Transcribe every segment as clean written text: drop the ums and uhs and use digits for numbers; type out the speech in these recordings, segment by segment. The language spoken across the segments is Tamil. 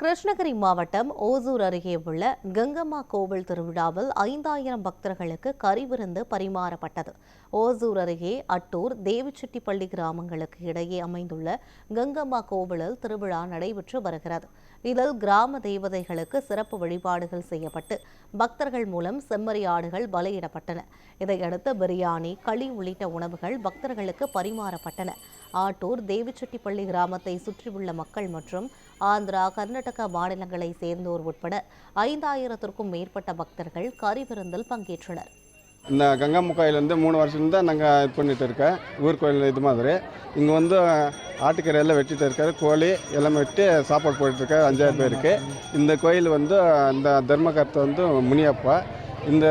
கிருஷ்ணகிரி மாவட்டம் ஓசூர் அருகே உள்ள கங்கம்மா கோவில் திருவிழாவில் 5000 பக்தர்களுக்கு கறி விருந்து பரிமாறப்பட்டது. ஓசூர் அருகே அட்டூர், தேவிச்செட்டிப்பள்ளி கிராமங்களுக்கு இடையே அமைந்துள்ள கங்கம்மா கோவிலில் திருவிழா நடைபெற்று வருகிறது. இதில் கிராம தேவதைகளுக்கு சிறப்பு வழிபாடுகள் செய்யப்பட்டு பக்தர்கள் மூலம் செம்மறி ஆடுகள் பலியிடப்பட்டன. இதையடுத்து பிரியாணி, களி உள்ளிட்ட உணவுகள் பக்தர்களுக்கு பரிமாறப்பட்டன. ஆட்டூர், தேவிச்செட்டிப்பள்ளி கிராமத்தை சுற்றியுள்ள மக்கள் மற்றும் ஆந்திரா, கர்நாடகா மாநிலங்களை சேர்ந்தோர் உட்பட 5000த்திற்கும் மேற்பட்ட பக்தர்கள் கறி விருந்தில் பங்கேற்றனர். இந்த கங்கம்மா கோயில் 3 வருஷம் தான் நாங்கள் இது பண்ணிட்டு இருக்கேன். ஊர் கோயில் இது மாதிரி இங்கே ஆட்டுக்கறி எல்லாம் வெட்டிட்டு இருக்காரு. கோழி எல்லாம் வெட்டி சாப்பாடு போயிட்டுருக்காரு 5000 பேருக்கு. இந்த கோயில் இந்த தர்மகர்த்தா முனியப்பா. இந்த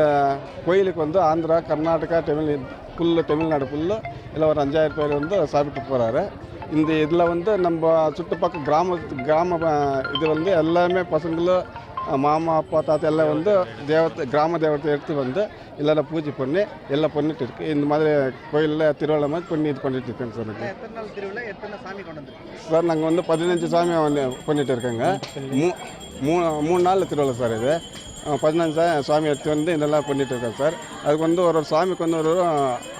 கோயிலுக்கு ஆந்திரா, கர்நாடகா, தமிழ்நாடு ஃபுல்லு எல்லாம் ஒரு 5000 பேர் சாப்பிட்டு போகிறாரு. இந்த இதில் நம்ம சுற்றுப்பக்கம் கிராம இது எல்லாமே பசங்களும் மாமா, அப்பா, தாத்தா எல்லாம் கிராம தேவத்தை எடுத்து எல்லோரும் பூஜை பண்ணி எல்லாம் பண்ணிட்டு இருக்கு. இந்த மாதிரி கோயிலில் திருவிழா மாதிரி இது பண்ணிட்டு இருக்கேங்க சார். சார் நாங்கள் 15 சாமி பண்ணிட்டு இருக்கேங்க. 3 நாள் திருவிழா சார். இது 15 சாமி எடுத்து இதெல்லாம் பண்ணிட்டு இருக்கேன் சார். அதுக்கு ஒரு சாமிக்கு ஒரு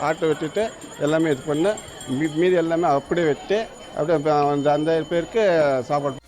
ஆட்டை வெட்டிட்டு எல்லாமே இது பண்ணி மீதி எல்லாமே அப்படியே வெட்டி அப்படியே 5000 பேருக்கு சாப்பாடு